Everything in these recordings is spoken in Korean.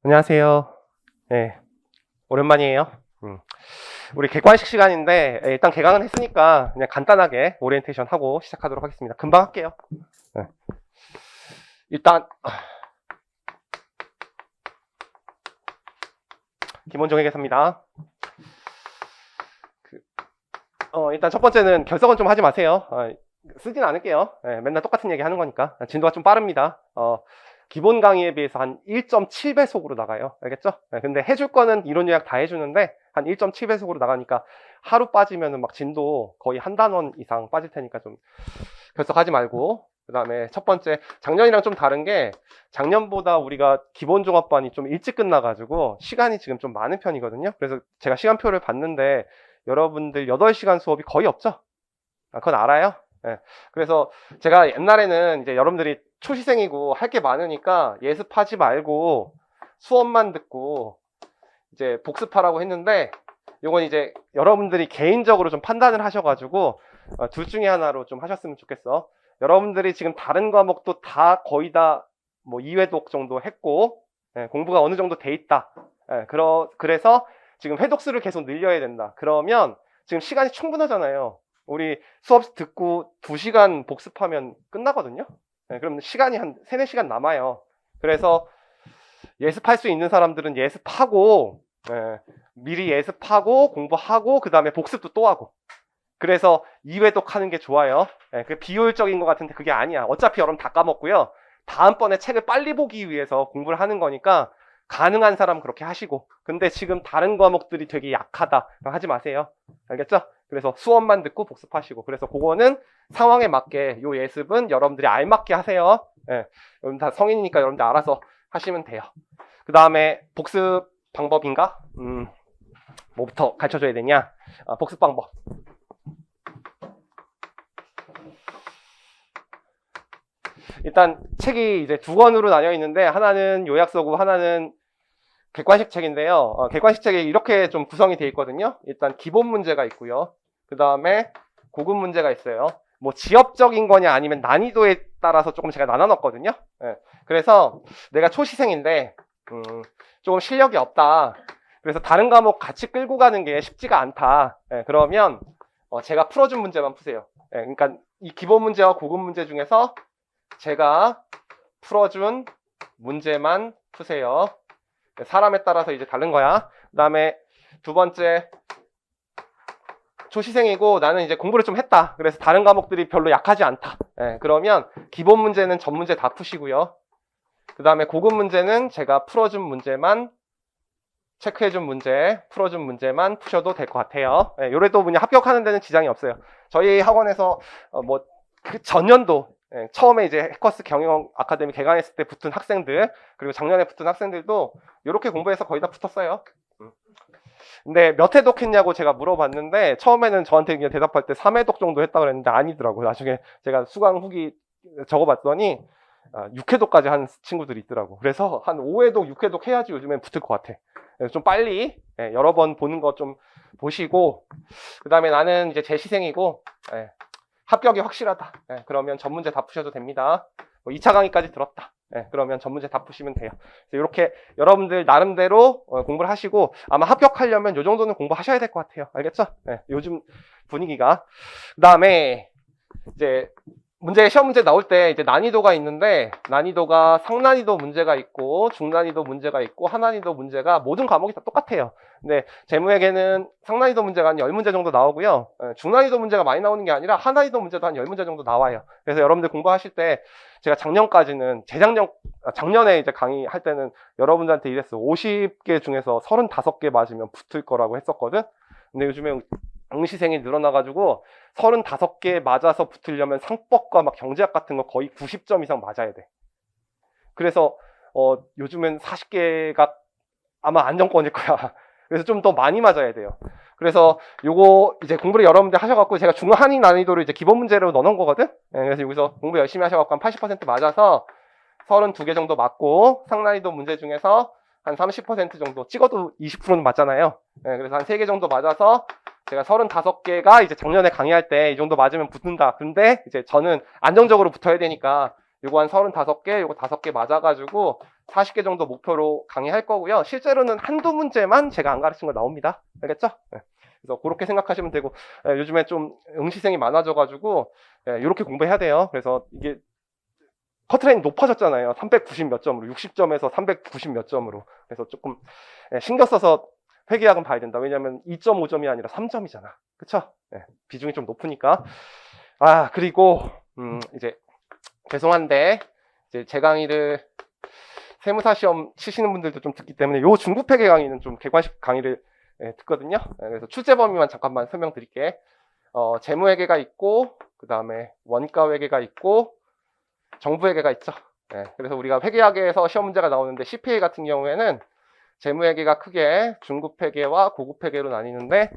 안녕하세요. 네, 오랜만이에요. 우리 객관식 시간인데 일단 개강은 했으니까 그냥 간단하게 오리엔테이션 하고 시작하도록 하겠습니다. 금방 할게요. 네. 일단 기본 정의계산입니다. 일단 첫 번째는 결석은 좀 하지 마세요. 쓰진 않을게요. 네, 맨날 똑같은 얘기 하는 거니까. 진도가 좀 빠릅니다. 기본 강의에 비해서 한 1.7배속으로 나가요. 알겠죠? 네, 근데 해줄 거는 이론 요약 다 해주는데 한 1.7배속으로 나가니까 하루 빠지면은 막 진도 거의 한 단원 이상 빠질 테니까 좀 결석하지 말고. 그 다음에 첫 번째, 작년이랑 좀 다른 게 작년보다 우리가 기본 종합반이 좀 일찍 끝나가지고 시간이 지금 좀 많은 편이거든요. 그래서 제가 시간표를 봤는데 여러분들 8시간 수업이 거의 없죠? 그건 알아요? 네. 그래서 제가 옛날에는 이제 여러분들이 초시생이고 할 게 많으니까 예습하지 말고 수업만 듣고 이제 복습하라고 했는데 이건 이제 여러분들이 개인적으로 좀 판단을 하셔가지고 둘 중에 하나로 좀 하셨으면 좋겠어. 여러분들이 지금 다른 과목도 다 거의 다 뭐 2회독 정도 했고 공부가 어느 정도 돼 있다. 그래서 지금 회독수를 계속 늘려야 된다. 그러면 지금 시간이 충분하잖아요. 우리 수업 듣고 2시간 복습하면 끝나거든요. 그럼 시간이 한 3, 4시간 남아요. 그래서 예습할 수 있는 사람들은 예습하고 미리 예습하고 공부하고 그 다음에 복습도 또 하고 그래서 2회독 하는 게 좋아요. 그 비효율적인 것 같은데 그게 아니야. 어차피 여러분 다 까먹고요. 다음번에 책을 빨리 보기 위해서 공부를 하는 거니까 가능한 사람 그렇게 하시고 근데 지금 다른 과목들이 되게 약하다. 하지 마세요. 알겠죠? 그래서 수업만 듣고 복습하시고 그래서 그거는 상황에 맞게 요 예습은 여러분들이 알맞게 하세요. 여러분 다 성인이니까 여러분들 알아서 하시면 돼요. 그 다음에 복습 방법인가? 뭐부터 가르쳐줘야 되냐? 복습 방법. 일단 책이 이제 2권으로 나뉘어 있는데 하나는 요약서고 하나는 객관식 책인데요. 객관식 책이 이렇게 좀 구성이 되어 있거든요. 일단 기본 문제가 있고요. 그 다음에 고급 문제가 있어요. 뭐 지엽적인 거냐 아니면 난이도에 따라서 조금 제가 나눠놨거든요. 그래서 내가 초시생인데 조금 실력이 없다. 그래서 다른 과목 같이 끌고 가는 게 쉽지가 않다. 그러면 제가 풀어준 문제만 푸세요. 그러니까 이 기본 문제와 고급 문제 중에서 제가 풀어준 문제만 푸세요. 사람에 따라서 이제 다른 거야. 그 다음에 두 번째, 초시생이고 나는 이제 공부를 좀 했다. 그래서 다른 과목들이 별로 약하지 않다. 그러면 기본 문제는 전 문제 다 푸시고요. 그 다음에 고급 문제는 제가 풀어준 문제만 체크해준 문제, 풀어준 문제만 푸셔도 될 것 같아요. 요래도 그냥 합격하는 데는 지장이 없어요. 저희 학원에서 그 전년도 처음에 이제 해커스 경영 아카데미 개강했을 때 붙은 학생들 그리고 작년에 붙은 학생들도 이렇게 공부해서 거의 다 붙었어요. 근데 몇 회독 했냐고 제가 물어봤는데 처음에는 저한테 그냥 대답할 때 3회독 정도 했다고 그랬는데 아니더라고요. 나중에 제가 수강 후기 적어봤더니 6회독까지 한 친구들이 있더라고. 그래서 한 5회독, 6회독 해야지 요즘엔 붙을 것 같아. 좀 빨리 여러 번 보는 거 좀 보시고 그 다음에 나는 이제 재시생이고 합격이 확실하다. 그러면 전 문제 다 푸셔도 됩니다. 2차 강의까지 들었다. 그러면 전 문제 다 푸시면 돼요. 이렇게 여러분들 나름대로 공부를 하시고 아마 합격하려면 이 정도는 공부하셔야 될 것 같아요. 알겠죠? 요즘 분위기가. 그 다음에 이제 시험 문제 나올 때 이제 난이도가 있는데 난이도가 상난이도 문제가 있고 중난이도 문제가 있고 하난이도 문제가 모든 과목이 다 똑같아요. 근데 재무에게는 상난이도 문제가 한 10문제 정도 나오고요. 중난이도 문제가 많이 나오는 게 아니라 하난이도 문제도 한 10문제 정도 나와요. 그래서 여러분들 공부하실 때 제가 작년까지는 작년에 이제 강의할 때는 여러분들한테 이랬어. 50개 중에서 35개 맞으면 붙을 거라고 했었거든. 근데 요즘에 응시생이 늘어나가지고 35개 맞아서 붙으려면 상법과 막 경제학 같은 거 거의 90점 이상 맞아야 돼. 그래서 요즘엔 40개가 아마 안정권일 거야. 그래서 좀 더 많이 맞아야 돼요. 그래서 요거 이제 공부를 여러분들 하셔갖고 제가 중한이 난이도를 이제 기본 문제로 넣어놓은 거거든. 그래서 여기서 공부 열심히 하셔갖고 한 80% 맞아서 32개 정도 맞고 상난이도 문제 중에서 한 30% 정도 찍어도 20%는 맞잖아요. 그래서 한 3개 정도 맞아서 제가 35개가 이제 작년에 강의할 때 이 정도 맞으면 붙는다. 근데 이제 저는 안정적으로 붙어야 되니까 요거 한 35개, 요거 5개 맞아가지고 40개 정도 목표로 강의할 거고요. 실제로는 한두 문제만 제가 안 가르친 거 나옵니다. 알겠죠? 네. 그래서 그렇게 생각하시면 되고, 요즘에 좀 응시생이 많아져가지고 이렇게 공부해야 돼요. 그래서 이게 커트라인이 높아졌잖아요. 390 몇 점으로, 60점에서 390 몇 점으로. 그래서 조금 신경 써서 회계학은 봐야 된다. 왜냐면 2.5점이 아니라 3점이잖아. 그쵸? 비중이 좀 높으니까. 그리고 이제 죄송한데 이제 제 강의를 세무사 시험 치시는 분들도 좀 듣기 때문에 요 중급회계 강의는 좀 객관식 강의를 듣거든요. 그래서 출제 범위만 잠깐만 설명드릴게. 재무회계가 있고, 그 다음에 원가회계가 있고, 정부회계가 있죠. 그래서 우리가 회계학에서 시험 문제가 나오는데 CPA 같은 경우에는 재무회계가 크게 중급회계와 고급회계로 나뉘는데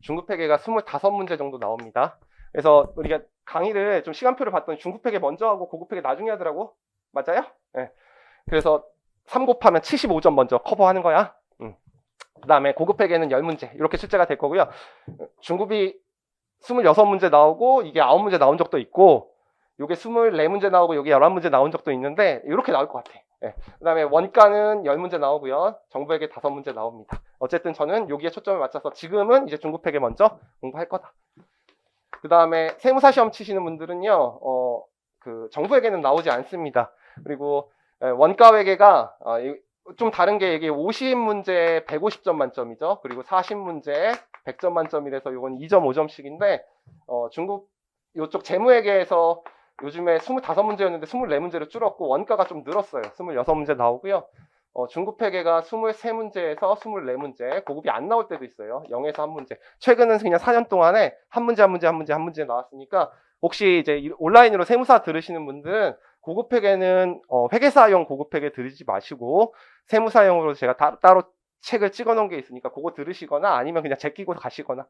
중급회계가 25문제 정도 나옵니다. 그래서 우리가 강의를 좀 시간표를 봤더니 중급회계 먼저 하고 고급회계 나중에 하더라고. 맞아요? 그래서 3 곱하면 75점 먼저 커버하는 거야. 그 다음에 고급회계는 10문제 이렇게 출제가 될 거고요. 중급이 26문제 나오고 이게 9문제 나온 적도 있고 요게 24문제 나오고 요게 11문제 나온 적도 있는데 이렇게 나올 것 같아. 그 다음에 원가는 10문제 나오고요. 정부회계 5문제 나옵니다. 어쨌든 저는 여기에 초점을 맞춰서 지금은 이제 중급회계 먼저 공부할 거다. 그 다음에 세무사 시험 치시는 분들은요, 그 정부회계는 나오지 않습니다. 그리고 원가회계가 좀 다른 게 이게 50문제 150점 만점이죠. 그리고 40문제 100점 만점이라서 이건 2.5점씩인데 중급 요쪽 재무회계에서 요즘에 25문제였는데 24문제로 줄었고 원가가 좀 늘었어요. 26문제 나오고요. 중급회계가 23문제에서 24문제, 고급이 안 나올 때도 있어요. 0에서 1문제. 최근은 그냥 4년 동안에 한 문제 나왔으니까 혹시 이제 온라인으로 세무사 들으시는 분들은 고급회계는 회계사용 고급회계 들으지 마시고 세무사용으로 제가 따로 책을 찍어 놓은 게 있으니까 그거 들으시거나 아니면 그냥 제끼고 가시거나.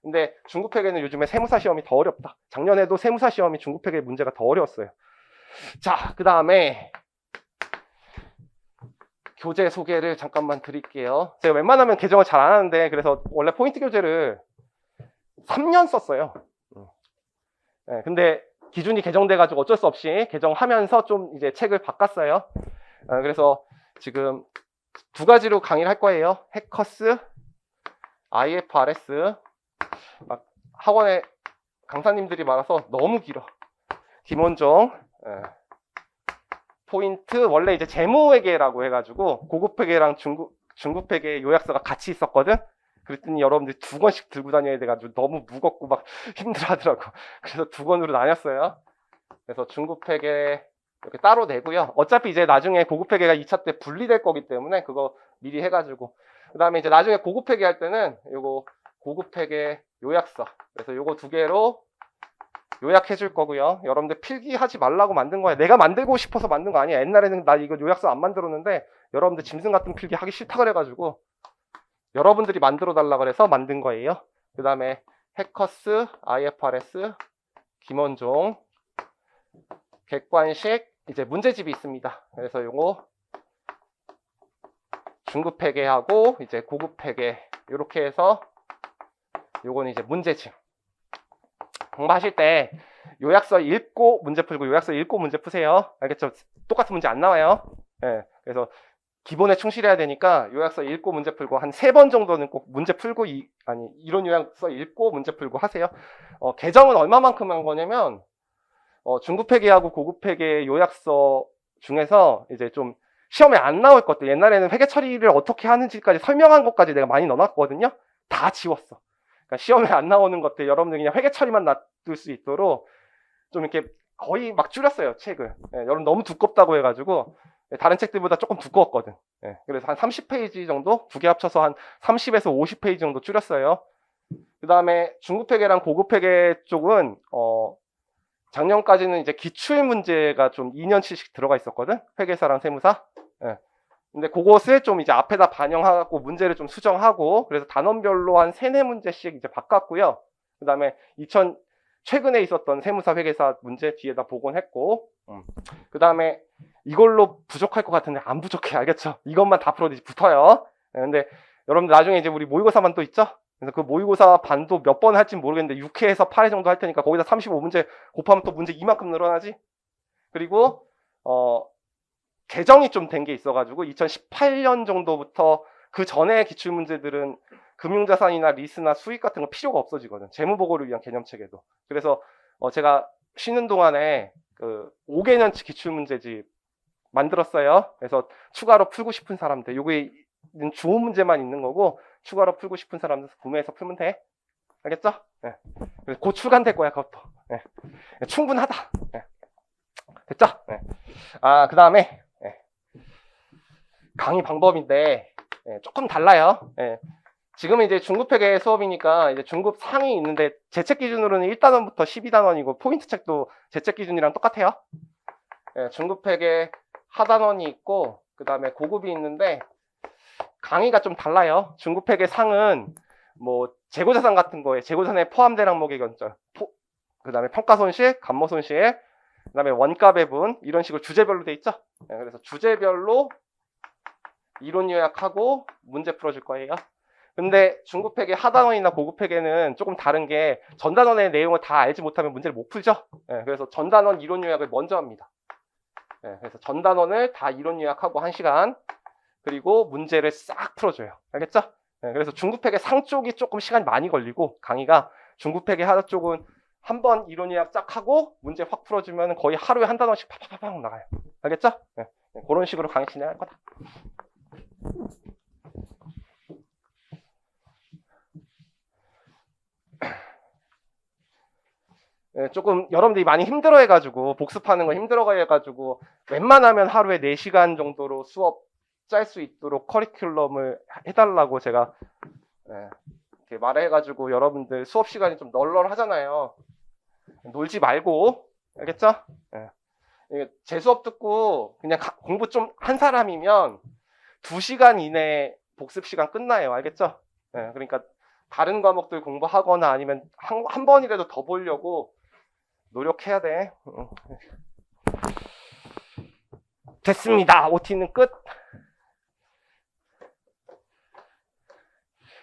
근데 중급회계는 요즘에 세무사 시험이 더 어렵다. 작년에도 세무사 시험이 중급회계 문제가 더 어려웠어요. 자, 그 다음에 교재 소개를 잠깐만 드릴게요. 제가 웬만하면 개정을 잘 안 하는데 그래서 원래 포인트 교재를 3년 썼어요. 근데 기준이 개정돼가지고 어쩔 수 없이 개정하면서 좀 이제 책을 바꿨어요. 그래서 지금 2가지로 강의를 할 거예요. 해커스, IFRS. 막 학원에 강사님들이 많아서 너무 길어. 김원종, 포인트, 원래 이제 재무회계라고 해가지고 고급회계랑 중급회계 요약서가 같이 있었거든. 그랬더니 여러분들이 2권씩 들고 다녀야 돼가지고 너무 무겁고 막 힘들어하더라고. 그래서 2권으로 나눴어요. 그래서 중급회계 이렇게 따로 내고요. 어차피 이제 나중에 고급회계가 2차 때 분리될 거기 때문에 그거 미리 해가지고. 그 다음에 이제 나중에 고급회계 할 때는 요거 고급회계 요약서. 그래서 요거 2개로 요약해 줄 거고요. 여러분들 필기하지 말라고 만든 거야. 내가 만들고 싶어서 만든 거 아니야. 옛날에는 나 이거 요약서 안 만들었는데 여러분들 짐승 같은 필기 하기 싫다 그래가지고 여러분들이 만들어 달라 그래서 만든 거예요. 그 다음에 해커스, IFRS, 김원종, 객관식, 이제 문제집이 있습니다. 그래서 요거 중급회계하고 이제 고급회계 이렇게 해서 요거는 이제 문제집. 공부하실 때 요약서 읽고 문제 풀고 요약서 읽고 문제 푸세요. 알겠죠? 똑같은 문제 안 나와요. 그래서 기본에 충실해야 되니까 요약서 읽고 문제 풀고 한 3번 정도는 꼭 문제 풀고 이론 요약서 읽고 문제 풀고 하세요. 개정은 얼마만큼 한 거냐면 중급회계하고 고급회계 요약서 중에서 이제 좀 시험에 안 나올 것들, 옛날에는 회계 처리를 어떻게 하는지까지 설명한 것까지 내가 많이 넣어놨거든요. 다 지웠어. 그러니까 시험에 안 나오는 것들 여러분들 그냥 회계 처리만 놔둘 수 있도록 좀 이렇게 거의 막 줄였어요, 책을. 여러분 너무 두껍다고 해가지고 다른 책들보다 조금 두꺼웠거든. 그래서 한 30페이지 정도, 2개 합쳐서 한 30에서 50페이지 정도 줄였어요. 그 다음에 중급회계랑 고급회계 쪽은 작년까지는 이제 기출 문제가 좀 2년치씩 들어가 있었거든. 회계사랑 세무사. 근데 그것을 좀 이제 앞에다 반영하고 문제를 좀 수정하고 그래서 단원별로 한 3-4문제씩 이제 바꿨고요. 그 다음에 최근에 있었던 세무사 회계사 문제 뒤에다 복원했고 그 다음에 이걸로 부족할 것 같은데 안 부족해. 알겠죠? 이것만 다 풀어도 붙어요. 근데 여러분들 나중에 이제 우리 모의고사만 또 있죠? 그래서 그 모의고사 반도 몇 번 할지 모르겠는데 6회에서 8회 정도 할 테니까 거기다 35문제 곱하면 또 문제 이만큼 늘어나지? 그리고 개정이 좀 된 게 있어가지고 2018년 정도부터 그 전에 기출문제들은 금융자산이나 리스나 수익 같은 거 필요가 없어지거든. 재무보고를 위한 개념체계도. 그래서 제가 쉬는 동안에 그 5개년치 기출문제집 만들었어요. 그래서 추가로 풀고 싶은 사람들, 요게 주어 문제만 있는 거고 추가로 풀고 싶은 사람들 구매해서 풀면 돼. 알겠죠? 네. 곧 출간될 거야, 그것도. 네. 충분하다. 네. 됐죠? 네. 그 다음에 강의 방법인데 조금 달라요. 지금은 이제 중급회계 수업이니까 이제 중급 상이 있는데 제책 기준으로는 1단원부터 12단원이고 포인트 책도 제책 기준이랑 똑같아요. 중급회계 하단원이 있고 그 다음에 고급이 있는데 강의가 좀 달라요. 중급회계 상은 뭐 재고자산 같은 거에 재고자산에 포함된 항목의 견적, 그 다음에 평가손실, 감모손실, 그 다음에 원가 배분 이런 식으로 주제별로 돼 있죠. 그래서 주제별로 이론 요약하고 문제 풀어줄 거예요. 근데 중급회계 하단원이나 고급회계는 조금 다른 게 전단원의 내용을 다 알지 못하면 문제를 못 풀죠. 그래서 전단원 이론 요약을 먼저 합니다. 그래서 전단원을 다 이론 요약하고 1시간 그리고 문제를 싹 풀어줘요. 알겠죠? 그래서 중급회계 상 쪽이 조금 시간이 많이 걸리고 강의가 중급회계 하단 쪽은 한번 이론 요약 쫙 하고 문제 확 풀어주면 거의 하루에 한 단원씩 팍팍팍 나가요. 알겠죠? 그런 식으로 강의 진행할 거다. 조금 여러분들이 많이 힘들어해가지고 복습하는 거 힘들어해가지고 웬만하면 하루에 4시간 정도로 수업 짤 수 있도록 커리큘럼을 해달라고 제가 이렇게 말해가지고 여러분들 수업 시간이 좀 널널하잖아요. 놀지 말고 알겠죠? 제 수업 듣고 그냥 공부 좀 한 사람이면 2시간 이내에 복습 시간 끝나요. 알겠죠? 그러니까 다른 과목들 공부하거나 아니면 한 번이라도 더 보려고 노력해야 돼. 됐습니다. OT는 끝.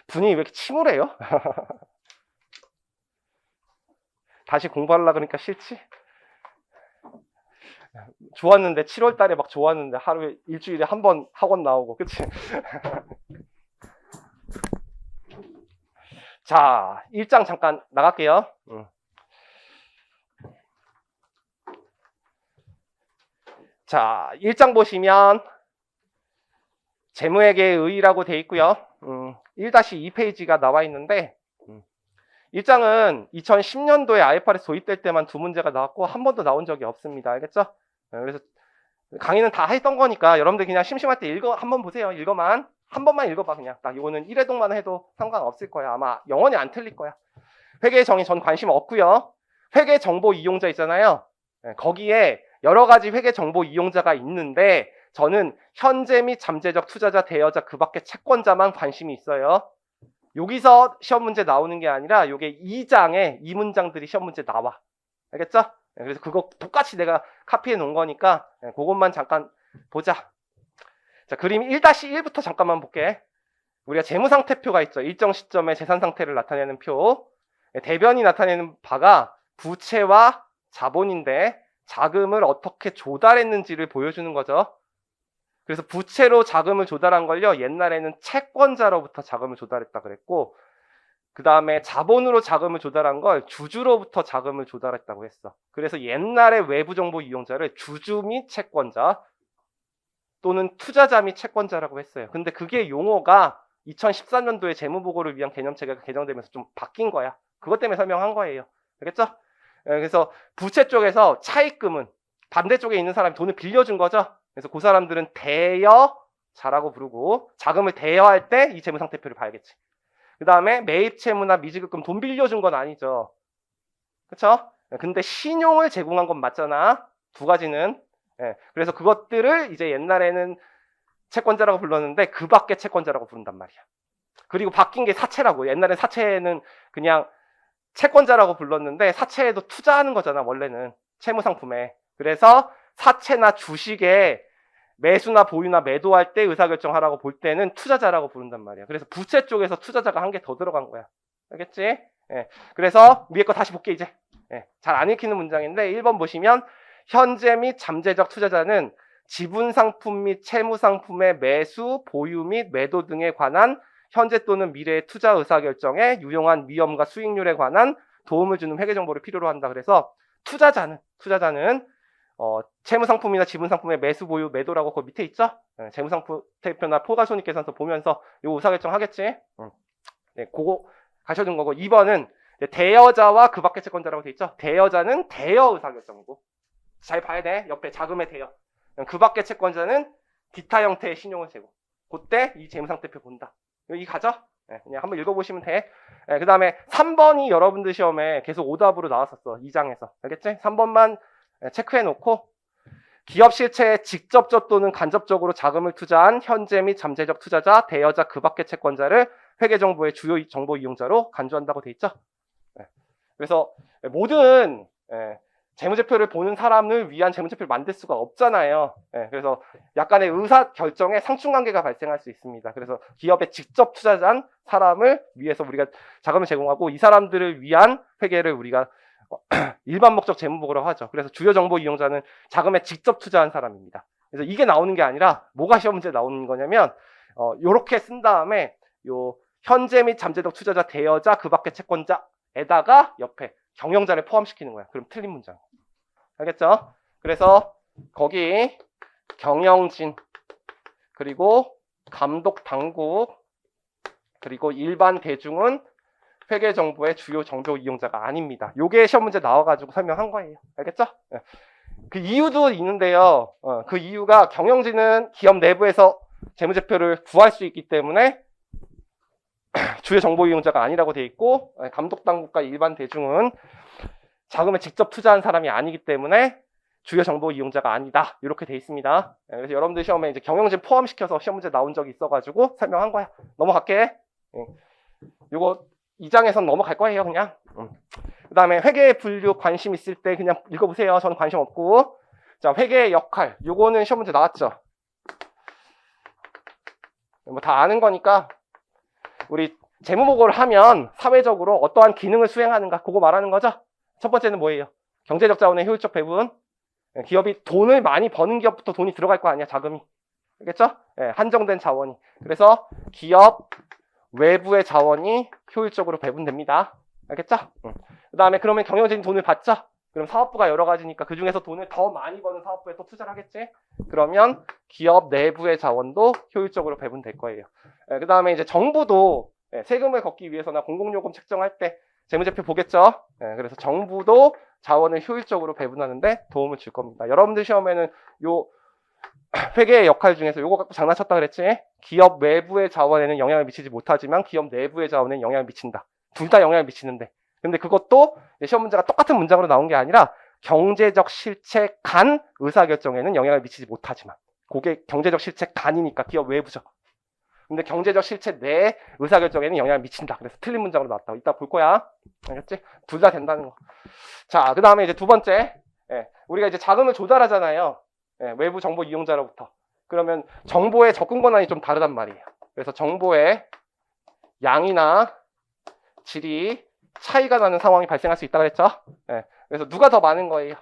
분위기 왜 이렇게 침울해요? 다시 공부하려고 그러니까 싫지? 좋았는데 7월 달에 막 좋았는데 하루에 일주일에 한 번 학원 나오고 그치? 자, 1장 잠깐 나갈게요. 자, 1장 보시면 재무회계의 의의라고 돼 있고요. 1-2페이지가 나와 있는데 1장은 2010년도에 IFRS 도입될 때만 2문제가 나왔고 한 번도 나온 적이 없습니다. 알겠죠? 그래서 강의는 다 했던 거니까 여러분들 그냥 심심할 때 한번 보세요. 읽어만. 한 번만 읽어봐 그냥. 딱 이거는 1회독만 해도 상관없을 거야. 아마 영원히 안 틀릴 거야. 회계 정의 전 관심 없고요. 회계 정보 이용자 있잖아요. 거기에 여러 가지 회계 정보 이용자가 있는데 저는 현재 및 잠재적 투자자, 대여자, 그 밖의 채권자만 관심이 있어요. 여기서 시험 문제 나오는 게 아니라 요게 2장에 이 문장들이 시험 문제 나와. 알겠죠? 그래서 그거 똑같이 내가 카피해 놓은 거니까 그것만 잠깐 보자. 자, 그림 1-1부터 잠깐만 볼게. 우리가 재무상태표가 있죠. 일정 시점에 재산 상태를 나타내는 표. 대변이 나타내는 바가 부채와 자본인데 자금을 어떻게 조달했는지를 보여주는 거죠. 그래서 부채로 자금을 조달한 걸요. 옛날에는 채권자로부터 자금을 조달했다 그랬고 그 다음에 자본으로 자금을 조달한 걸 주주로부터 자금을 조달했다고 했어. 그래서 옛날에 외부정보 이용자를 주주 및 채권자 또는 투자자 및 채권자라고 했어요. 근데 그게 용어가 2013년도에 재무보고를 위한 개념체계가 개정되면서 좀 바뀐 거야. 그것 때문에 설명한 거예요. 알겠죠? 그래서 부채 쪽에서 차입금은 반대쪽에 있는 사람이 돈을 빌려준 거죠. 그래서 그 사람들은 대여자라고 부르고 자금을 대여할 때 이 재무상태표를 봐야겠지. 그 다음에 매입채무나 미지급금 돈 빌려준 건 아니죠. 그쵸? 근데 신용을 제공한 건 맞잖아. 두 가지는. 그래서 그것들을 이제 옛날에는 채권자라고 불렀는데 그 밖에 채권자라고 부른단 말이야. 그리고 바뀐 게 사채라고. 옛날엔 사채는 그냥 채권자라고 불렀는데 사채에도 투자하는 거잖아 원래는 채무상품에. 그래서 사채나 주식에 매수나 보유나 매도할 때 의사결정하라고 볼 때는 투자자라고 부른단 말이야. 그래서 부채 쪽에서 투자자가 한 개 더 들어간 거야. 알겠지? 그래서 위에 거 다시 볼게 이제. 잘 안 읽히는 문장인데 1번 보시면 현재 및 잠재적 투자자는 지분상품 및 채무상품의 매수, 보유 및 매도 등에 관한 현재 또는 미래의 투자 의사결정에 유용한 위험과 수익률에 관한 도움을 주는 회계 정보를 필요로 한다. 그래서 투자자는 채무상품이나 지분상품의 매수, 보유, 매도라고 그 밑에 있죠? 재무상태표나 포괄손익계산서 보면서 요 의사결정 하겠지? 네, 그거 가셔둔 거고. 2번은 대여자와 그 밖의 채권자라고 돼 있죠? 대여자는 대여 의사결정이고. 잘 봐야 돼. 옆에 자금의 대여. 그 밖의 채권자는 기타 형태의 신용을 재고. 그때 이 재무상태표 본다. 여기 가죠? 네, 그냥 한번 읽어보시면 돼. 네, 그 다음에 3번이 여러분들 시험에 계속 오답으로 나왔었어. 2장에서. 알겠지? 3번만 체크해놓고 기업 실체에 직접적 또는 간접적으로 자금을 투자한 현재 및 잠재적 투자자, 대여자, 그 밖의 채권자를 회계정보의 주요 정보 이용자로 간주한다고 돼 있죠? 네. 그래서 모든 재무제표를 보는 사람을 위한 재무제표를 만들 수가 없잖아요. 그래서 약간의 의사결정에 상충관계가 발생할 수 있습니다. 그래서 기업에 직접 투자한 사람을 위해서 우리가 자금을 제공하고 이 사람들을 위한 회계를 우리가 일반 목적 재무보고라고 하죠. 그래서 주요 정보 이용자는 자금에 직접 투자한 사람입니다. 그래서 이게 나오는 게 아니라 뭐가 시험 문제 나오는 거냐면 요렇게 쓴 다음에 요 현재 및 잠재적 투자자, 대여자, 그 밖의 채권자에다가 옆에 경영자를 포함시키는 거야. 그럼 틀린 문장. 알겠죠? 그래서 거기 경영진, 그리고 감독 당국, 그리고 일반 대중은 회계정보의 주요 정보 이용자가 아닙니다. 요게 시험 문제 나와가지고 설명한 거예요. 알겠죠? 그 이유도 있는데요. 그 이유가 경영진은 기업 내부에서 재무제표를 구할 수 있기 때문에 주요 정보 이용자가 아니라고 돼 있고, 감독 당국과 일반 대중은 자금을 직접 투자한 사람이 아니기 때문에 주요 정보 이용자가 아니다. 이렇게 돼 있습니다. 그래서 여러분들 시험에 이제 경영진 포함시켜서 시험 문제 나온 적이 있어가지고 설명한 거야. 넘어갈게. 요거 2장에선 넘어갈 거예요, 그냥. 그 다음에 회계 분류 관심 있을 때 그냥 읽어보세요. 저는 관심 없고. 자, 회계의 역할. 요거는 시험 문제 나왔죠. 뭐 다 아는 거니까. 우리 재무보고를 하면 사회적으로 어떠한 기능을 수행하는가, 그거 말하는 거죠. 첫 번째는 뭐예요? 경제적 자원의 효율적 배분. 기업이 돈을 많이 버는 기업부터 돈이 들어갈 거 아니야, 자금이. 알겠죠? 한정된 자원이. 그래서 기업 외부의 자원이 효율적으로 배분됩니다. 알겠죠? 그 다음에 그러면 경영진이 돈을 받죠? 그럼 사업부가 여러 가지니까 그 중에서 돈을 더 많이 버는 사업부에 또 투자를 하겠지? 그러면 기업 내부의 자원도 효율적으로 배분될 거예요. 그 다음에 이제 정부도 세금을 걷기 위해서나 공공요금 책정할 때 재무제표 보겠죠? 그래서 정부도 자원을 효율적으로 배분하는데 도움을 줄 겁니다. 여러분들 시험에는 요 회계의 역할 중에서 요거 갖고 장난쳤다 그랬지? 기업 외부의 자원에는 영향을 미치지 못하지만 기업 내부의 자원에는 영향을 미친다. 둘 다 영향을 미치는데. 근데 그것도 시험 문제가 똑같은 문장으로 나온 게 아니라 경제적 실체 간 의사결정에는 영향을 미치지 못하지만. 그게 경제적 실체 간이니까 기업 외부죠. 근데 경제적 실체 내 의사결정에는 영향을 미친다. 그래서 틀린 문장으로 나왔다. 이따 볼 거야. 알겠지? 둘 다 된다는 거. 자, 그 다음에 이제 두 번째. 우리가 이제 자금을 조달하잖아요. 외부 정보 이용자로부터. 그러면 정보의 접근 권한이 좀 다르단 말이에요. 그래서 정보의 양이나 질이 차이가 나는 상황이 발생할 수 있다고 그랬죠? 그래서 누가 더 많은 거예요?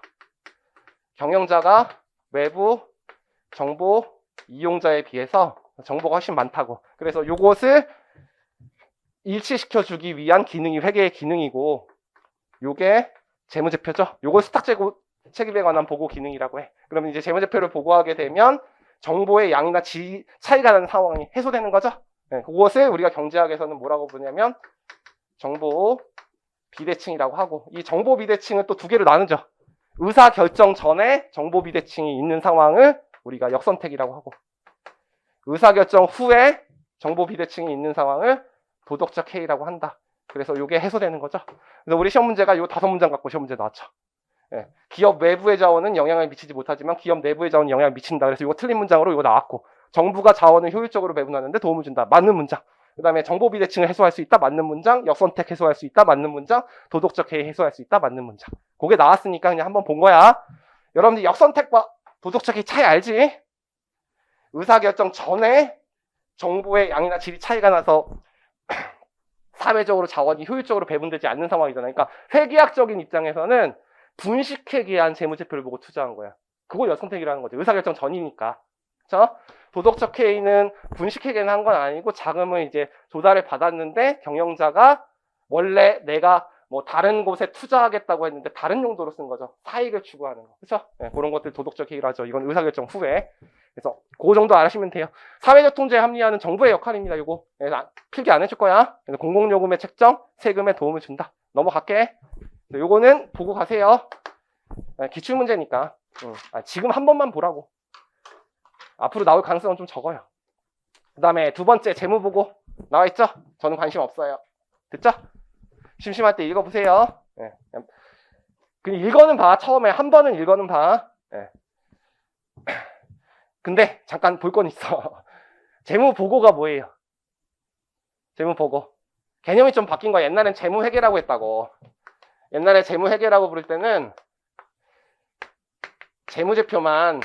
경영자가 외부 정보 이용자에 비해서 정보가 훨씬 많다고. 그래서 요것을 일치시켜주기 위한 기능이 회계의 기능이고, 요게 재무제표죠. 요걸 수탁책임에 관한 보고 기능이라고 해. 그러면 이제 재무제표를 보고하게 되면 정보의 양이나 질 차이가 나는 상황이 해소되는 거죠. 그것을 우리가 경제학에서는 뭐라고 부르냐면 정보 비대칭이라고 하고, 이 정보 비대칭은 또 두 개로 나누죠. 의사결정 전에 정보 비대칭이 있는 상황을 우리가 역선택이라고 하고, 의사결정 후에 정보 비대칭이 있는 상황을 도덕적 해이라고 한다. 그래서 이게 해소되는 거죠. 그래서 우리 시험 문제가 이 5문장 갖고 시험 문제 나왔죠. 기업 외부의 자원은 영향을 미치지 못하지만 기업 내부의 자원은 영향을 미친다. 그래서 이거 틀린 문장으로 이거 나왔고, 정부가 자원을 효율적으로 배분하는데 도움을 준다. 맞는 문장. 그 다음에 정보 비대칭을 해소할 수 있다. 맞는 문장. 역선택 해소할 수 있다. 맞는 문장. 도덕적 해이 해소할 수 있다. 맞는 문장. 그게 나왔으니까 그냥 한번 본 거야. 여러분들 역선택과 도덕적 해이 차이 알지? 의사결정 전에 정보의 양이나 질이 차이가 나서 사회적으로 자원이 효율적으로 배분되지 않는 상황이잖아요. 그러니까 회계학적인 입장에서는 분식회계한 재무제표를 보고 투자한 거야. 그걸 여선택이라는 거죠. 의사결정 전이니까. 그렇죠? 도덕적 해이는 분식회계는 한 건 아니고 자금을 이제 조달을 받았는데 경영자가 원래 내가 뭐 다른 곳에 투자하겠다고 했는데 다른 용도로 쓴 거죠. 사익을 추구하는 거. 그렇죠? 네, 그런 것들 도덕적 해이라 하죠. 이건 의사결정 후에. 그래서 그 정도 알아시면 돼요. 사회적 통제에 합리화는 정부의 역할입니다. 이거 필기 안 해줄 거야. 그래서 공공요금의 책정, 세금에 도움을 준다. 넘어갈게. 요거는 보고 가세요. 기출문제니까. 지금 한 번만 보라고. 앞으로 나올 가능성은 좀 적어요. 그 다음에 두 번째 재무보고 나와있죠? 저는 관심 없어요. 됐죠? 심심할 때 읽어보세요. 네. 그냥 읽어는 봐. 처음에 한 번은 읽어는 봐. 네. 근데 잠깐 볼 건 있어. 재무보고가 뭐예요? 재무보고. 개념이 좀 바뀐 거야. 옛날엔 재무회계라고 했다고. 옛날에 재무회계라고 부를 때는 재무제표만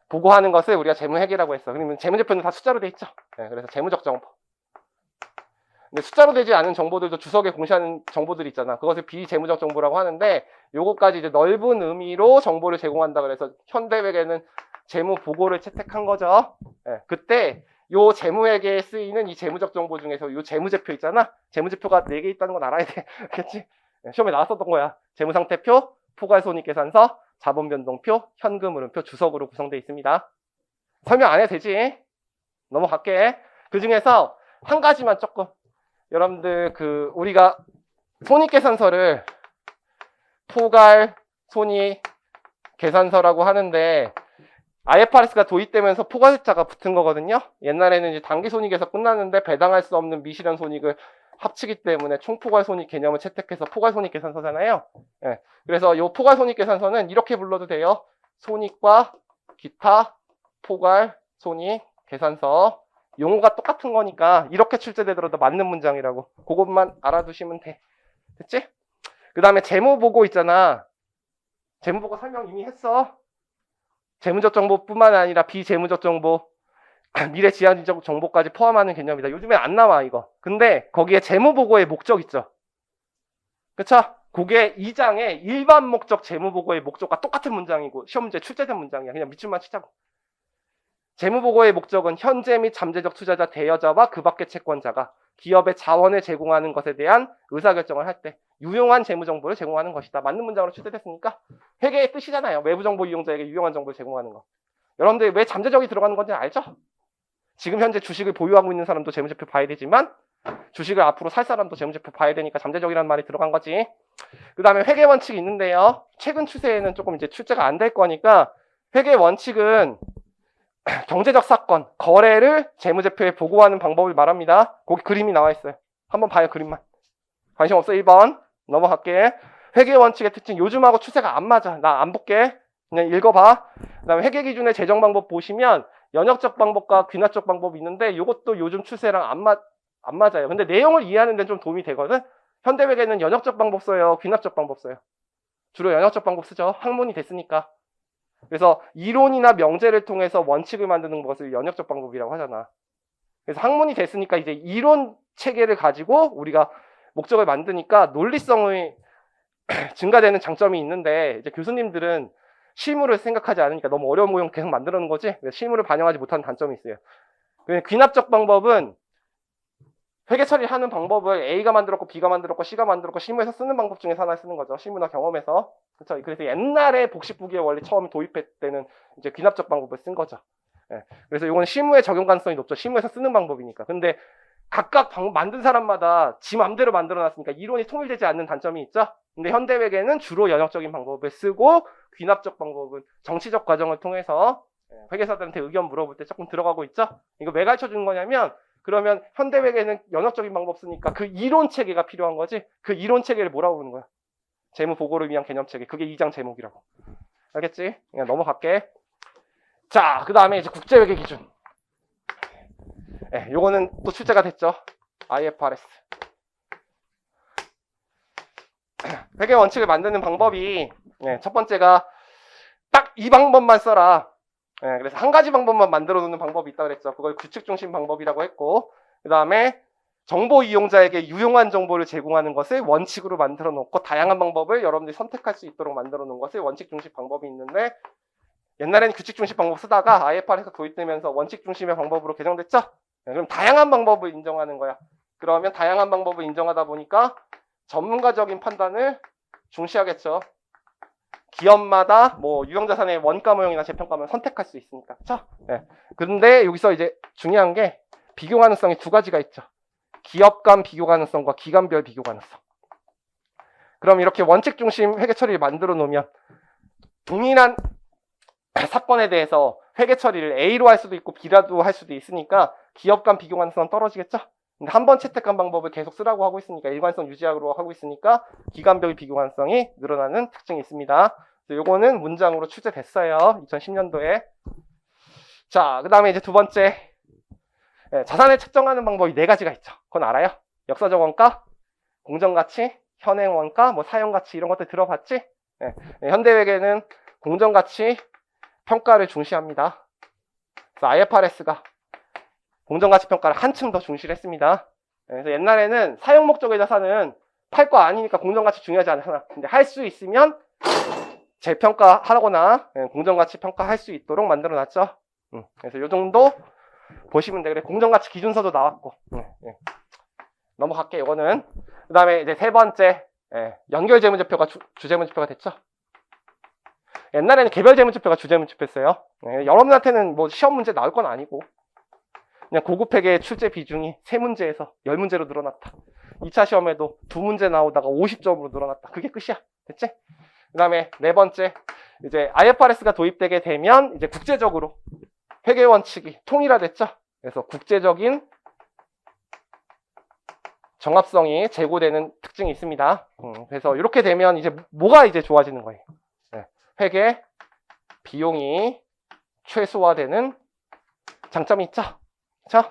보고하는 것을 우리가 재무회계라고 했어. 그러면 재무제표는 다 숫자로 돼 있죠. 그래서 재무적 정보. 근데 숫자로 되지 않은 정보들도 주석에 공시하는 정보들이 있잖아. 그것을 비재무적 정보라고 하는데 요것까지 이제 넓은 의미로 정보를 제공한다 그래서 현대회계는 재무보고를 채택한 거죠. 그때 요 재무회계에 쓰이는 이 재무적 정보 중에서 요 재무제표 있잖아. 재무제표가 4개 있다는 건 알아야 돼. 알겠지? 시험에 나왔었던 거야. 재무상태표, 포괄손익계산서, 자본변동표, 현금흐름표 주석으로 구성되어 있습니다. 설명 안 해도 되지? 넘어갈게. 그 중에서 한 가지만 조금 여러분들 우리가 손익계산서를 포괄 손익 계산서라고 하는데 IFRS가 도입되면서 포괄자가 붙은 거거든요. 옛날에는 이제 단기 손익에서 끝났는데 배당할 수 없는 미실현 손익을 합치기 때문에 총포괄 손익 개념을 채택해서 포괄 손익 계산서잖아요. 그래서 이 포괄 손익 계산서는 이렇게 불러도 돼요. 손익과 기타 포괄 손익 계산서. 용어가 똑같은 거니까 이렇게 출제되더라도 맞는 문장이라고. 그것만 알아두시면 돼. 됐지? 그 다음에 재무보고 있잖아. 재무보고 설명 이미 했어. 재무적 정보뿐만 아니라 비재무적 정보, 미래 지향적 정보까지 포함하는 개념이다. 요즘에 안 나와 이거. 근데 거기에 재무보고의 목적 있죠. 그쵸? 그게 2장에 일반 목적 재무보고의 목적과 똑같은 문장이고 시험 문제 출제된 문장이야. 그냥 밑줄만 치자고. 재무보고의 목적은 현재 및 잠재적 투자자 대여자와 그 밖의 채권자가 기업의 자원을 제공하는 것에 대한 의사결정을 할 때 유용한 재무정보를 제공하는 것이다. 맞는 문장으로 출제됐으니까 회계의 뜻이잖아요. 외부정보 이용자에게 유용한 정보를 제공하는 거. 여러분들 왜 잠재적이 들어가는 건지 알죠? 지금 현재 주식을 보유하고 있는 사람도 재무제표 봐야 되지만 주식을 앞으로 살 사람도 재무제표 봐야 되니까 잠재적이라는 말이 들어간 거지. 그 다음에 회계 원칙이 있는데요. 최근 추세에는 조금 이제 출제가 안 될 거니까 회계 원칙은 경제적 사건, 거래를 재무제표에 보고하는 방법을 말합니다. 거기 그림이 나와 있어요. 한번 봐요, 그림만. 관심 없어, 1번. 넘어갈게. 회계 원칙의 특징, 요즘하고 추세가 안 맞아. 나 안 볼게. 그냥 읽어봐. 그 다음에 회계 기준의 재정 방법 보시면 연역적 방법과 귀납적 방법이 있는데 이것도 요즘 추세랑 안 맞아요. 근데 내용을 이해하는 데는 좀 도움이 되거든. 현대회계는 연역적 방법 써요, 귀납적 방법 써요. 주로 연역적 방법 쓰죠. 학문이 됐으니까. 그래서 이론이나 명제를 통해서 원칙을 만드는 것을 연역적 방법이라고 하잖아. 그래서 학문이 됐으니까 이제 이론 체계를 가지고 우리가 목적을 만드니까 논리성이 증가되는 장점이 있는데 이제 교수님들은 실무를 생각하지 않으니까 너무 어려운 모형 계속 만들어 놓은 거지. 실무를 반영하지 못하는 단점이 있어요. 귀납적 방법은 회계 처리하는 방법을 A가 만들었고 B가 만들었고 C가 만들었고 실무에서 쓰는 방법 중에서 하나 쓰는 거죠. 실무나 경험에서. 그렇죠. 그래서 옛날에 복식부기의 원리 처음 도입할 때는 이제 귀납적 방법을 쓴 거죠. 그래서 이건 실무에 적용 가능성이 높죠. 실무에서 쓰는 방법이니까. 근데 각각 만든 사람마다 지 맘대로 만들어놨으니까 이론이 통일되지 않는 단점이 있죠. 근데 현대회계는 주로 연역적인 방법을 쓰고 귀납적 방법은 정치적 과정을 통해서 회계사들한테 의견 물어볼 때 조금 들어가고 있죠. 이거 왜 가르쳐 주는 거냐면 그러면 현대회계는 연역적인 방법 쓰니까 그 이론 체계가 필요한 거지. 그 이론 체계를 뭐라고 부르는 거야? 재무 보고를 위한 개념 체계. 그게 2장 제목이라고. 알겠지? 그냥 넘어갈게. 자, 그 다음에 이제 국제회계 기준. 요거는 또 출제가 됐죠. IFRS. 회계 원칙을 만드는 방법이 첫 번째가 딱 이 방법만 써라. 그래서 한 가지 방법만 만들어 놓는 방법이 있다고 그랬죠. 그걸 규칙 중심 방법이라고 했고, 그 다음에 정보 이용자에게 유용한 정보를 제공하는 것을 원칙으로 만들어 놓고 다양한 방법을 여러분들이 선택할 수 있도록 만들어 놓은 것을 원칙 중심 방법이 있는데, 옛날에는 규칙 중심 방법 쓰다가 IFRS가 도입되면서 원칙 중심의 방법으로 개정됐죠? 네, 그럼 다양한 방법을 인정하는 거야. 그러면 다양한 방법을 인정하다 보니까 전문가적인 판단을 중시하겠죠. 기업마다 뭐 유형자산의 원가 모형이나 재평가 모형 선택할 수 있으니까. 그렇죠? 네. 그런데 여기서 이제 중요한 게 비교 가능성이 두 가지가 있죠. 기업 간 비교 가능성과 기간별 비교 가능성. 그럼 이렇게 원칙 중심 회계 처리를 만들어 놓으면 동일한 사건에 대해서 회계 처리를 A로 할 수도 있고 B라도 할 수도 있으니까 기업 간 비교 가능성은 떨어지겠죠? 근데 한 번 채택한 방법을 계속 쓰라고 하고 있으니까, 일관성 유지하고 하고 있으니까 기간별 비교 가능성이 늘어나는 특징이 있습니다. 요거는 문장으로 출제됐어요. 2010년도에. 자, 그 다음에 이제 두 번째. 자산을 측정하는 방법이 네 가지가 있죠. 그건 알아요? 역사적 원가, 공정가치, 현행 원가, 뭐 사용가치 이런 것들 들어봤지? 현대회계는 공정가치 평가를 중시합니다. 그래서 IFRS가 공정가치 평가를 한층 더 중시를 했습니다. 그래서 옛날에는 사용 목적의 자산은 팔 거 아니니까 공정가치 중요하지 않잖아. 근데 할 수 있으면 재평가하거나 공정가치 평가할 수 있도록 만들어 놨죠. 그래서 요 정도 보시면 돼. 그래, 공정가치 기준서도 나왔고. 넘어갈게, 이거는. 그 다음에 이제 세 번째, 연결재무제표가 주재무제표가 됐죠. 옛날에는 개별재무제표가 주재무제표였어요. 여러분한테는 뭐 시험 문제 나올 건 아니고, 그냥 고급회계의 출제 비중이 3문제에서 10문제로 늘어났다. 2차 시험에도 2문제 나오다가 50점으로 늘어났다. 그게 끝이야. 됐지? 그 다음에 네 번째, 이제 IFRS가 도입되게 되면 이제 국제적으로 회계 원칙이 통일화됐죠. 그래서 국제적인 정합성이 제고되는 특징이 있습니다. 그래서 이렇게 되면 이제 뭐가 이제 좋아지는 거예요? 회계 비용이 최소화되는 장점이 있죠. 그렇죠?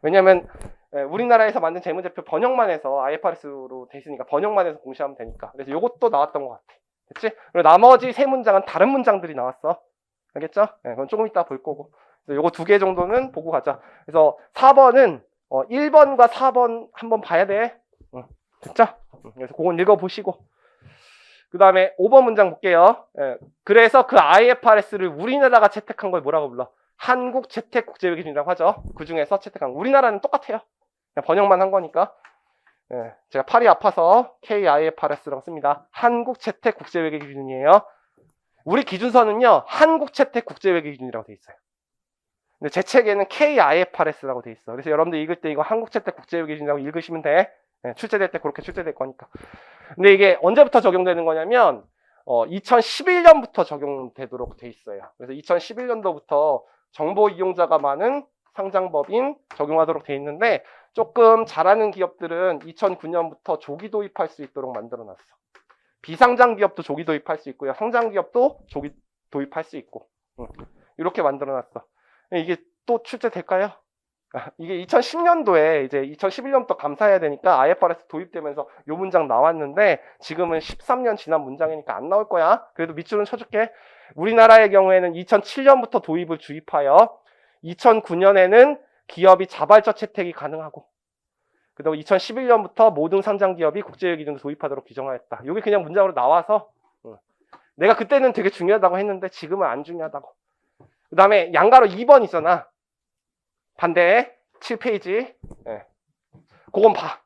왜냐하면 우리나라에서 만든 재무제표 번역만 해서 IFRS로 돼 있으니까 번역만 해서 공시하면 되니까. 그래서 이것도 나왔던 것 같아. 됐지? 그리고 나머지 세 문장은 다른 문장들이 나왔어. 알겠죠? 그건 조금 이따 볼 거고. 요거 두 개 정도는 보고 가자. 그래서 4번은 1번과 4번 한번 봐야 돼. 됐죠? 그래서 그건 읽어보시고. 그 다음에 5번 문장 볼게요. 그래서 그 IFRS를 우리나라가 채택한 걸 뭐라고 불러? 한국 채택 국제회계기준이라고 하죠. 그 중에서 채택한, 우리나라는 똑같아요. 그냥 번역만 한 거니까. 제가 팔이 아파서 KIFRS라고 씁니다. 한국 채택 국제회계기준이에요. 우리 기준서는요, 한국 채택 국제회계기준이라고 돼 있어요. 근데 제 책에는 KIFRS라고 돼 있어. 그래서 여러분들 읽을 때 이거 한국 채택 국제회계기준이라고 읽으시면 돼. 출제될 때 그렇게 출제될 거니까. 근데 이게 언제부터 적용되는 거냐면 2011년부터 적용되도록 돼 있어요. 그래서 2011년도부터 정보 이용자가 많은 상장법인 적용하도록 돼 있는데, 조금 잘하는 기업들은 2009년부터 조기 도입할 수 있도록 만들어 놨어. 비상장 기업도 조기 도입할 수 있고요. 상장 기업도 조기 도입할 수 있고. 이렇게 만들어 놨어. 이게 또 출제될까요? 이게 2010년도에 이제 2011년부터 감사해야 되니까 IFRS 도입되면서 요 문장 나왔는데, 지금은 13년 지난 문장이니까 안 나올 거야. 그래도 밑줄은 쳐줄게. 우리나라의 경우에는 2007년부터 도입을 주입하여 2009년에는 기업이 자발적 채택이 가능하고, 그다음 2011년부터 모든 상장 기업이 국제회계 기준을 도입하도록 규정하였다. 이게 그냥 문장으로 나와서 내가 그때는 되게 중요하다고 했는데 지금은 안 중요하다고. 그 다음에 양가로 2번 있잖아. 반대에 7페이지. 그건 봐.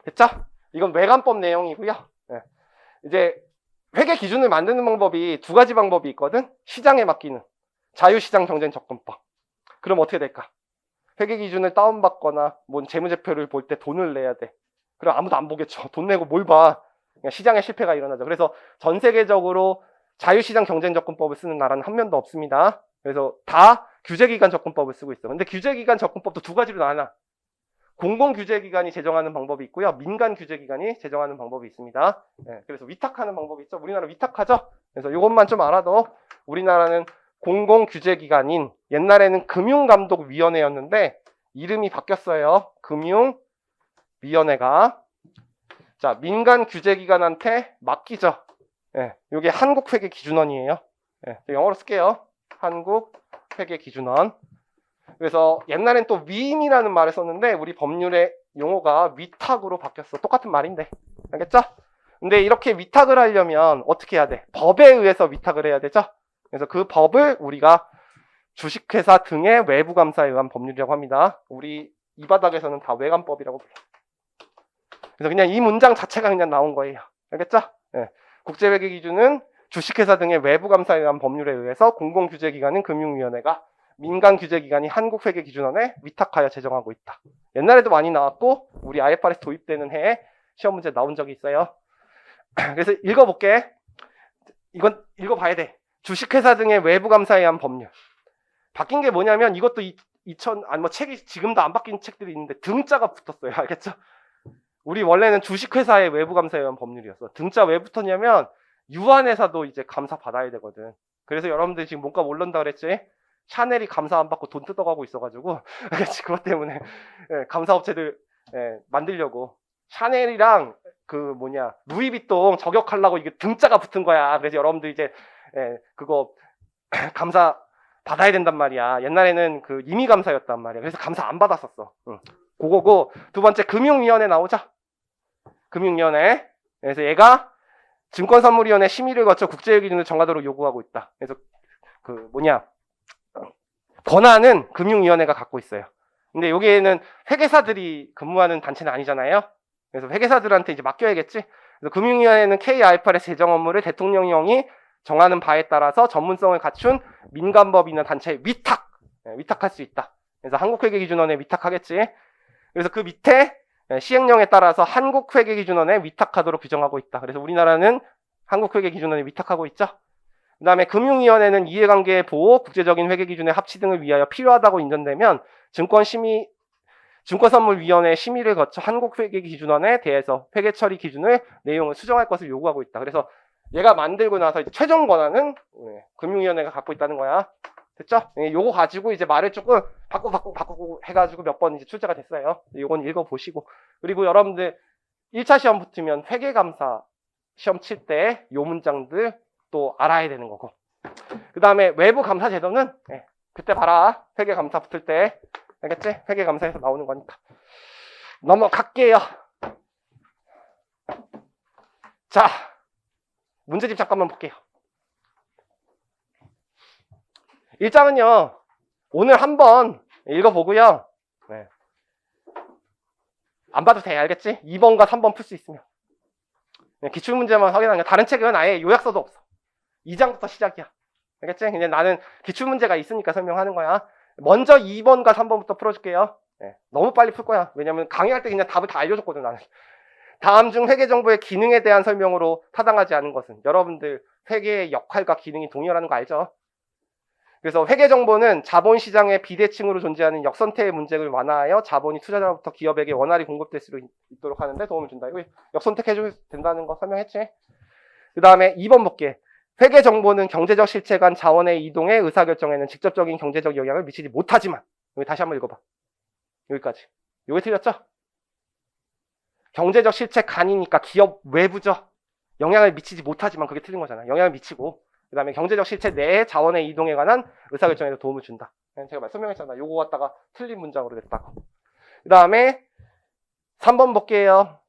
됐죠? 이건 외관법 내용이고요. 이제 회계 기준을 만드는 방법이 두 가지 방법이 있거든. 시장에 맡기는 자유시장 경쟁 접근법. 그럼 어떻게 될까? 회계 기준을 다운받거나 뭔 재무제표를 볼 때 돈을 내야 돼. 그럼 아무도 안 보겠죠. 돈 내고 뭘 봐. 그냥 시장의 실패가 일어나죠. 그래서 전 세계적으로 자유시장 경쟁 접근법을 쓰는 나라는 한 면도 없습니다. 그래서 다 규제기관 접근법을 쓰고 있어. 근데 규제기관 접근법도 두 가지로 나눠. 공공규제기관이 제정하는 방법이 있고요. 민간규제기관이 제정하는 방법이 있습니다. 그래서 위탁하는 방법이 있죠. 우리나라 위탁하죠. 그래서 이것만 좀 알아도, 우리나라는 공공규제기관인, 옛날에는 금융감독위원회였는데 이름이 바뀌었어요. 금융위원회가. 자, 민간규제기관한테 맡기죠. 이게 한국회계기준원이에요. 영어로 쓸게요. 한국회계기준원. 그래서 옛날엔 또 위임이라는 말을 썼는데 우리 법률의 용어가 위탁으로 바뀌었어. 똑같은 말인데. 알겠죠? 근데 이렇게 위탁을 하려면 어떻게 해야 돼? 법에 의해서 위탁을 해야 되죠? 그래서 그 법을 우리가 주식회사 등의 외부 감사에 의한 법률이라고 합니다. 우리 이 바닥에서는 다 외감법이라고 불러. 그래서 그냥 이 문장 자체가 그냥 나온 거예요. 알겠죠? 네. 국제회계 기준은 주식회사 등의 외부 감사에 의한 법률에 의해서 공공규제기관인 금융위원회가 민간규제기관이 한국회계기준원에 위탁하여 제정하고 있다. 옛날에도 많이 나왔고 우리 IFRS 도입되는 해에 시험 문제 나온 적이 있어요. 그래서 읽어볼게. 이건 읽어봐야 돼. 주식회사 등의 외부 감사에 의한 법률. 바뀐 게 뭐냐면 이것도 책이 지금도 안 바뀐 책들이 있는데 등자가 붙었어요. 알겠죠? 우리 원래는 주식회사의 외부 감사에 의한 법률이었어. 등자 왜 붙었냐면 유한회사도 이제 감사 받아야 되거든. 그래서 여러분들 지금 몸값 오른다 그랬지? 샤넬이 감사 안 받고 돈 뜯어가고 있어가지고 그것 때문에 감사업체들 만들려고 샤넬이랑 루이비통 저격하려고 이게 등자가 붙은 거야. 그래서 여러분들 이제 그거 감사 받아야 된단 말이야. 옛날에는 그 임의감사였단 말이야. 그래서 감사 안 받았었어. 그거고 두 번째 금융위원회 나오자. 금융위원회. 그래서 얘가 증권선물위원회 심의를 거쳐 국제기준을 정하도록 요구하고 있다. 그래서 권한은 금융위원회가 갖고 있어요. 근데 여기에는 회계사들이 근무하는 단체는 아니잖아요. 그래서 회계사들한테 이제 맡겨야겠지. 그래서 금융위원회는 KIFRS 제정 업무를 대통령령이 정하는 바에 따라서 전문성을 갖춘 민간법이나 단체에 위탁할 수 있다. 그래서 한국회계기준원에 위탁하겠지. 그래서 그 밑에 시행령에 따라서 한국회계기준원에 위탁하도록 규정하고 있다. 그래서 우리나라는 한국회계기준원에 위탁하고 있죠. 그 다음에 금융위원회는 이해관계 보호, 국제적인 회계기준의 합치 등을 위하여 필요하다고 인정되면 증권선물위원회 심의를 거쳐 한국회계기준원에 대해서 회계처리 기준을 내용을 수정할 것을 요구하고 있다. 그래서 얘가 만들고 나서 이제 최종 권한은 금융위원회가 갖고 있다는 거야. 됐죠? 요거 가지고 이제 말을 조금 바꾸고 해가지고 몇 번 이제 출제가 됐어요. 요건 읽어보시고. 그리고 여러분들 1차 시험 붙으면 회계감사 시험 칠 때 요 문장들 또 알아야 되는 거고. 그 다음에 외부 감사 제도는 그때 봐라. 회계감사 붙을 때. 알겠지? 회계감사에서 나오는 거니까. 넘어갈게요. 자, 문제집 잠깐만 볼게요. 1장은요, 오늘 한번 읽어보고요. 안 봐도 돼, 알겠지? 2번과 3번 풀 수 있으면. 기출문제만 확인하는 거야. 다른 책은 아예 요약서도 없어. 2장부터 시작이야. 알겠지? 근데 나는 기출문제가 있으니까 설명하는 거야. 먼저 2번과 3번부터 풀어줄게요. 너무 빨리 풀 거야. 왜냐면 강의할 때 그냥 답을 다 알려줬거든, 나는. 다음 중 회계정보의 기능에 대한 설명으로 타당하지 않은 것은 여러분들 회계의 역할과 기능이 동일하는 거 알죠? 그래서 회계정보는 자본시장의 비대칭으로 존재하는 역선택의 문제를 완화하여 자본이 투자자로부터 기업에게 원활히 공급될 수 있도록 하는데 도움을 준다. 이거 역선택해줘야 된다는 거 설명했지? 그 다음에 2번 볼게. 회계정보는 경제적 실체 간 자원의 이동에 의사결정에는 직접적인 경제적 영향을 미치지 못하지만, 여기 다시 한번 읽어봐. 여기까지. 여기 틀렸죠? 경제적 실체 간이니까 기업 외부죠. 영향을 미치지 못하지만 그게 틀린 거잖아. 영향을 미치고. 그 다음에 경제적 실체 내의 자원의 이동에 관한 의사결정에도 도움을 준다. 제가 설명했잖아. 요거 갖다가 틀린 문장으로 냈다고. 그 다음에 3번 볼게요.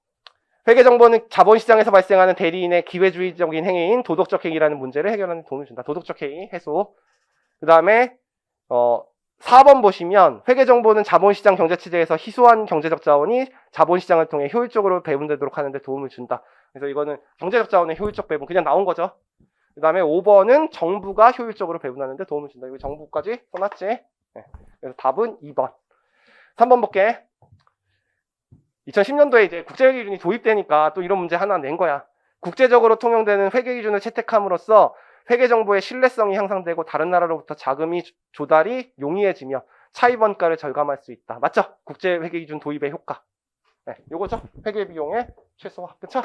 회계정보는 자본시장에서 발생하는 대리인의 기회주의적인 행위인 도덕적 행위라는 문제를 해결하는 데 도움을 준다. 도덕적 행위 해소. 그 다음에 4번 보시면 회계정보는 자본시장 경제체제에서 희소한 경제적 자원이 자본시장을 통해 효율적으로 배분되도록 하는 데 도움을 준다. 그래서 이거는 경제적 자원의 효율적 배분 그냥 나온 거죠. 그 다음에 5번은 정부가 효율적으로 배분하는 데 도움을 준다. 이거 정부까지 써놨지? 그래서 답은 2번. 3번 볼게. 2010년도에 이제 국제회계기준이 도입되니까 또 이런 문제 하나 낸 거야. 국제적으로 통용되는 회계기준을 채택함으로써 회계정보의 신뢰성이 향상되고 다른 나라로부터 자금이 조달이 용이해지며 차입원가를 절감할 수 있다. 맞죠? 국제회계기준 도입의 효과. 요거죠? 회계비용의 최소화. 그쵸?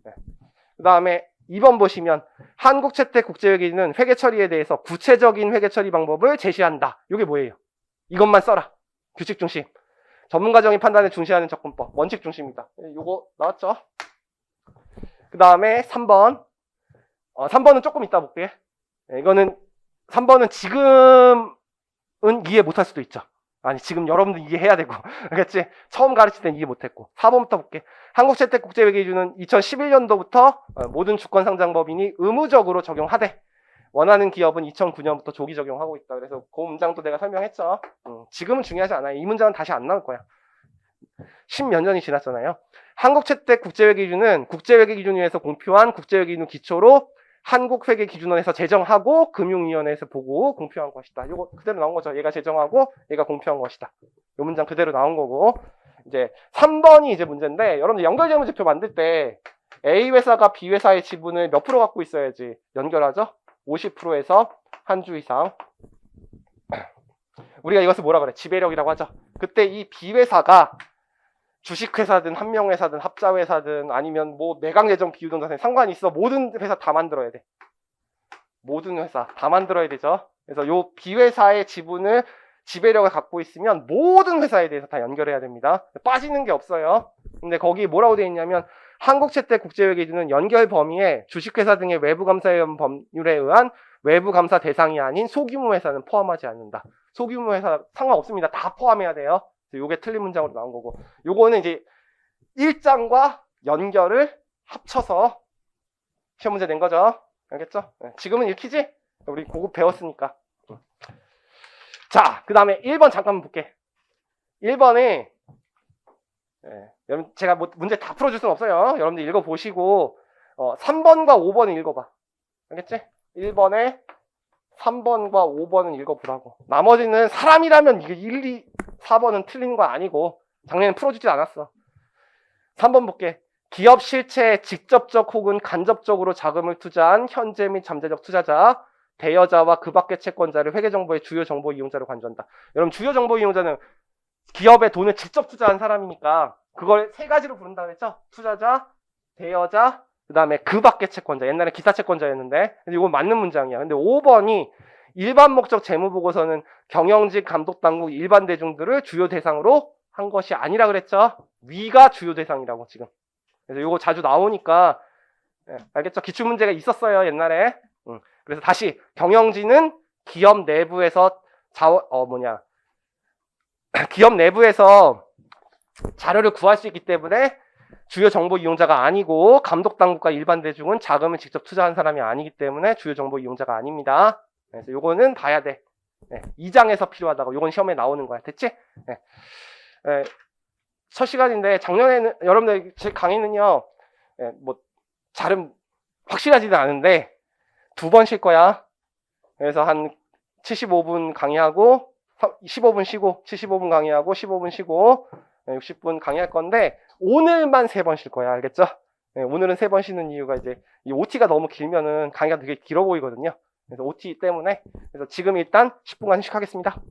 그 다음에 2번 보시면 한국채택 국제회계기준은 회계처리에 대해서 구체적인 회계처리 방법을 제시한다. 이게 뭐예요? 이것만 써라. 규칙 중심. 전문가적인 판단을 중시하는 접근법. 원칙 중심이다. 요거 나왔죠? 그 다음에 3번. 3번은 조금 이따 볼게. 이거는 3번은 지금 이해 못할 수도 있죠. 아니 지금 여러분들 이해해야 되고 알겠지? 처음 가르칠 땐 이해 못했고. 4번부터 볼게. 한국채택국제회계기준은 2011년도부터 모든 주권상장법인이 의무적으로 적용하되 원하는 기업은 2009년부터 조기 적용하고 있다. 그래서 그 문장도 내가 설명했죠. 지금은 중요하지 않아요. 이 문장은 다시 안 나올 거야. 10몇 년이 지났잖아요. 한국채택국제회계기준은 국제회계기준위에서 공표한 국제회계기준 기초로 한국회계기준원에서 제정하고 금융위원회에서 보고 공표한 것이다. 이거 그대로 나온 거죠. 얘가 제정하고 얘가 공표한 것이다. 이 문장 그대로 나온 거고. 이제 3번이 이제 문제인데 여러분들 연결재무제표 만들 때 A 회사가 B 회사의 지분을 몇 프로 갖고 있어야지 연결하죠? 50%에서 한 주 이상. 우리가 이것을 뭐라 그래? 지배력이라고 하죠. 그때 이 B 회사가 주식회사든 한명회사든 합자회사든 아니면 뭐 매각예정 비유동사든 상관이 있어. 모든 회사 다 만들어야 돼. 모든 회사 다 만들어야 되죠. 그래서 요 B회사의 지분을 지배력을 갖고 있으면 모든 회사에 대해서 다 연결해야 됩니다. 빠지는 게 없어요. 근데 거기 뭐라고 되어 있냐면 한국채택국제회계기준은 연결 범위에 주식회사 등의 외부감사위원 법률에 의한 외부감사 대상이 아닌 소규모 회사는 포함하지 않는다. 소규모 회사 상관없습니다. 다 포함해야 돼요. 요게 틀린 문장으로 나온 거고, 요거는 이제 1장과 연결을 합쳐서 시험 문제 낸 거죠. 알겠죠? 지금은 읽히지? 우리 고급 배웠으니까. 자, 그 다음에 1번 잠깐만 볼게. 1번에 여러분 제가 뭐 문제 다 풀어줄 수는 없어요. 여러분들 읽어보시고 3번과 5번을 읽어봐. 알겠지? 1번에 3번과 5번은 읽어보라고. 나머지는 사람이라면 이게 1, 2, 4번은 틀린 거 아니고 작년에 풀어주지 않았어. 3번 볼게. 기업 실체에 직접적 혹은 간접적으로 자금을 투자한 현재 및 잠재적 투자자, 대여자와 그 밖의 채권자를 회계정보의 주요 정보 이용자로 간주한다. 여러분 주요 정보 이용자는 기업에 돈을 직접 투자한 사람이니까 그걸 세 가지로 부른다 그랬죠? 투자자, 대여자, 그 다음에 그 밖의 채권자. 옛날에 기타 채권자였는데 이건 맞는 문장이야. 근데 5번이 일반 목적 재무보고서는 경영직, 감독당국, 일반 대중들을 주요 대상으로 한 것이 아니라 그랬죠? 위가 주요 대상이라고 지금. 그래서 이거 자주 나오니까 알겠죠? 기출문제가 있었어요 옛날에. 그래서 다시 경영진은 기업 내부에서 기업 내부에서 자료를 구할 수 있기 때문에 주요 정보 이용자가 아니고 감독당국과 일반 대중은 자금을 직접 투자한 사람이 아니기 때문에 주요 정보 이용자가 아닙니다. 그래서 요거는 봐야 돼. 2장에서 필요하다고. 요건 시험에 나오는 거야. 됐지? 첫 시간인데 작년에는 여러분들 제 강의는요. 뭐 잘은 확실하지는 않은데 2번 쉴 거야. 그래서 한 75분 강의하고 15분 쉬고 75분 강의하고 15분 쉬고 60분 강의할 건데 오늘만 3번 쉴 거야. 알겠죠? 오늘은 3번 쉬는 이유가 이제 이 OT가 너무 길면은 강의가 되게 길어 보이거든요. 그래서 OT 때문에. 그래서 지금 일단 10분간 휴식하겠습니다.